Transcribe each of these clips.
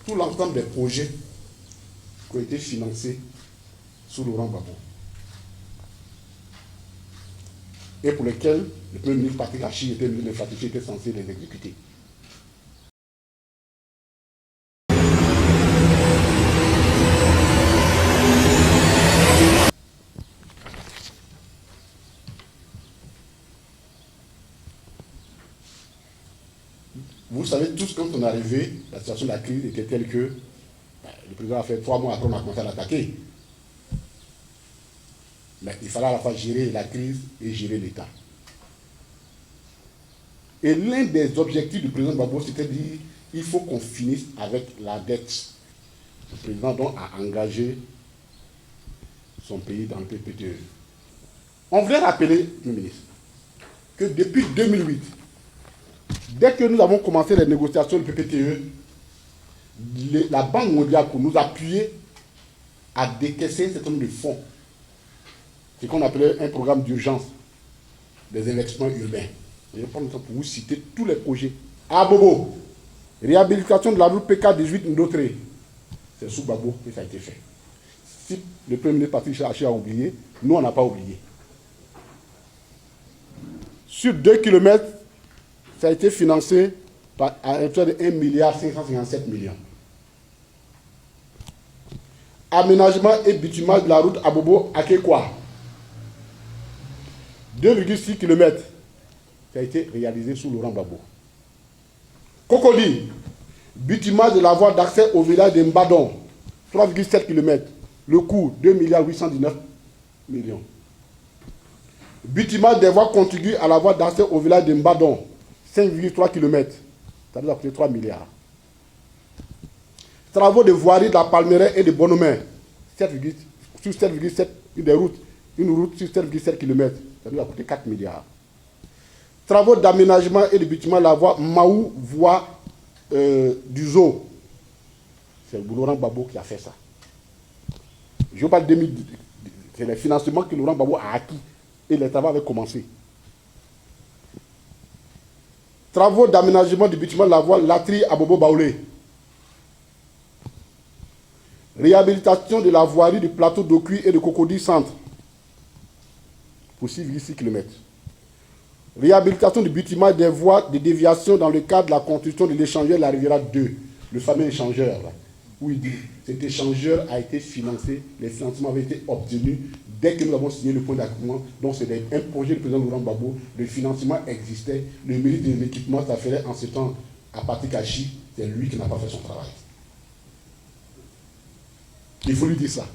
tout l'ensemble des projets qui ont été financés sous Laurent Gbagbo et pour lesquels le Premier ministre Patrick Achi était ministre de l'Infrastructure, était censé les exécuter. Vous savez tous, quand on est arrivé, la situation de la crise était telle que le président a fait 3 mois après, on a commencé à l'attaquer. Mais il fallait à la fois gérer la crise et gérer l'État. Et l'un des objectifs du président Gbagbo, c'était de dire il faut qu'on finisse avec la dette. Le président donc a engagé son pays dans le PPTE. On voulait rappeler, le ministre, que depuis 2008, dès que nous avons commencé les négociations du PPTE, la Banque mondiale pour nous appuyer à décaisser un certain nombre de fonds. C'est ce qu'on appelait un programme d'urgence des investissements urbains. Je vais prendre le temps pour vous citer tous les projets. À Bobo, réhabilitation de la route PK18 Ndotré. C'est sous Gbagbo que ça a été fait. Si le Premier ministre Patrick Achi a oublié, nous on n'a pas oublié. Sur 2 km, ça a été financé à hauteur de 1,557 milliard. Aménagement et bitumage de la route Abobo-Akekwa. 2,6 km. Ça a été réalisé sous Laurent Gbagbo. Cocody. Bitumage de la voie d'accès au village de Mbadon. 3,7 km. Le coût, 2,819 millions. Bitumage des voies contiguës à la voie d'accès au village de Mbadon. 5,3 km. Ça nous a coûté 3 milliards. Travaux de voirie de la Palmeraie et de Bonhomme. Sur 7,7 une route sur 7,7 km. Ça nous a coûté 4 milliards. Travaux d'aménagement et de bitumage de la voie Maou, voie du zoo. C'est Laurent Gbagbo qui a fait ça. Je parle de 2010. C'est le financement que Laurent Gbagbo a acquis et les travaux avaient commencé. Travaux d'aménagement du bitumage de la voie Latri à Bobo Baoulé. Réhabilitation de la voirie du plateau d'Okui et de Cocody Centre pour 6,6 km. Réhabilitation du bitumage des voies de déviation dans le cadre de la construction de l'échangeur La Riviera 2, le fameux échangeur, là, où il dit cet échangeur a été financé, les financements avaient été obtenus dès que nous avons signé le point d'accord. Donc c'est un projet du président Laurent Gbagbo, le financement existait, le mérite de l'équipement, ça ferait en ce temps à Patrick Achi, c'est lui qui n'a pas fait son travail. Il faut lui dire ça.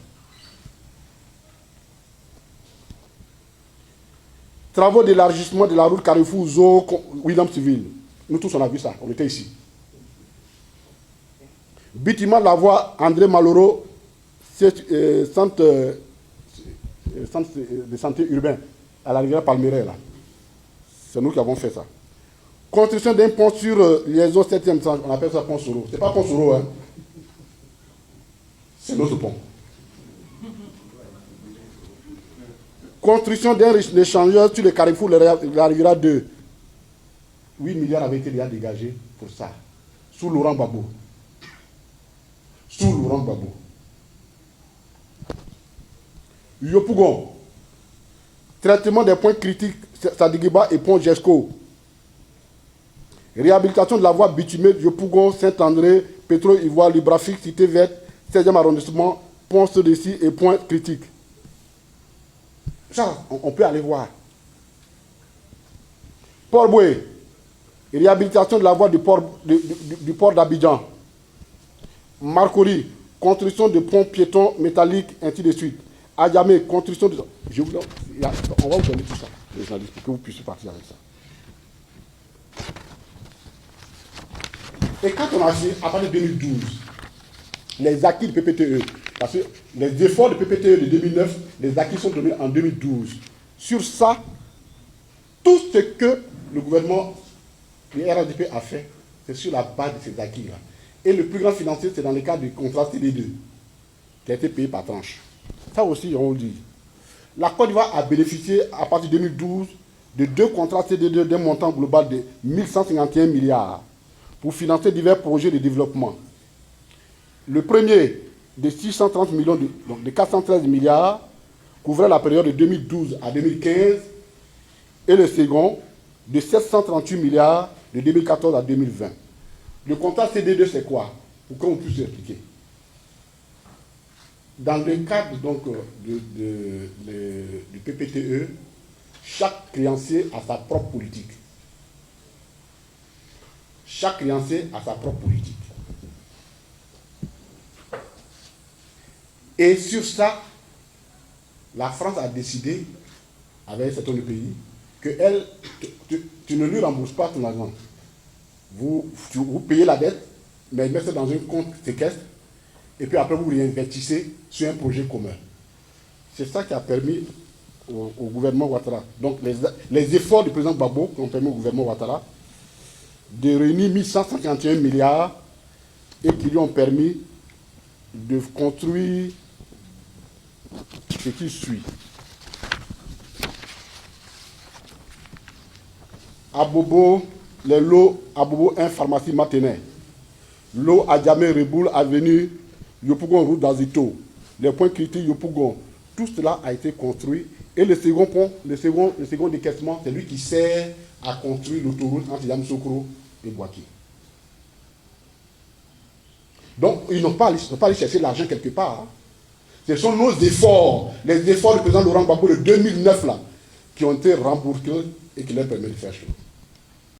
Travaux d'élargissement de la route Carrefour Zo Williamsville. Nous tous on a vu ça, on était ici. Bâtiment de la voie André Maloro, centre de santé urbain, à la rivière Palmeraie, là. C'est nous qui avons fait ça. Construction d'un pont sur liaison 7e sens, on appelle ça pont Soro. C'est pas pont Soro, hein. C'est notre pont. Construction d'un échangeur sur le carrefour La Riviera 2. 8 milliards avaient été déjà dégagés pour ça. Sous Laurent Gbagbo. Sous Laurent Gbagbo. Yopougon. Traitement des points critiques, Sadigiba et Pont Jesco. Réhabilitation de la voie bitumée Yopougon, Saint-André, Pétro-Ivoire, Librafik, Cité Verte, 16e arrondissement, Pont Sodessi et Point Critique. Ça, on peut aller voir. Port-Boué. Réhabilitation de la voie du port d'Abidjan. Marcory. Construction de ponts piétons métalliques, ainsi de suite. Adjamé. Construction de... on va vous donner tout ça, les journalistes, pour que vous puissiez partir avec ça. Et quand on a fait, à partir de 2012, les acquis du PPTE, parce que les efforts du PPTE de 2009, les acquis sont donnés en 2012. Sur ça, tout ce que le gouvernement, le RADP a fait, c'est sur la base de ces acquis-là. Et le plus grand financier, c'est dans le cadre du contrat CD2, qui a été payé par tranche. Ça aussi, on le dit. La Côte d'Ivoire a bénéficié, à partir de 2012, de 2 contrats CD2 d'un montant global de 1151 milliards pour financer divers projets de développement. Le premier, de 630 millions, donc de 413 milliards, couvrait la période de 2012 à 2015, et le second, de 738 milliards, de 2014 à 2020. Le contrat CD2, c'est quoi? Pour qu'on puisse expliquer. Dans le cadre donc, du PPTE, chaque créancier a sa propre politique. Chaque créancier a sa propre politique. Et sur ça, la France a décidé, avec certains pays, que tu ne lui rembourses pas ton argent. Vous payez la dette, mais mettez dans un compte séquestre, et puis après vous réinvestissez sur un projet commun. C'est ça qui a permis au gouvernement Ouattara, donc les efforts du président Gbagbo qui ont permis au gouvernement Ouattara de réunir 1151 milliards et qui lui ont permis de construire ce qui suit. Abobo, les lots Abobo 1, pharmacie Matenet. L'eau à Djamé Reboul, avenue Yopougon, route d'Azito. Les points critiques Yopougon. Tout cela a été construit. Et le second pont, le second décaissement, c'est lui qui sert à construire l'autoroute entre Yamoussoukro et Bouaki. Donc, ils n'ont pas allé chercher l'argent quelque part. Hein. Ce sont nos efforts, les efforts du président Laurent Gbagbo de 2009 là, qui ont été remboursés et qui leur permettent de faire chose.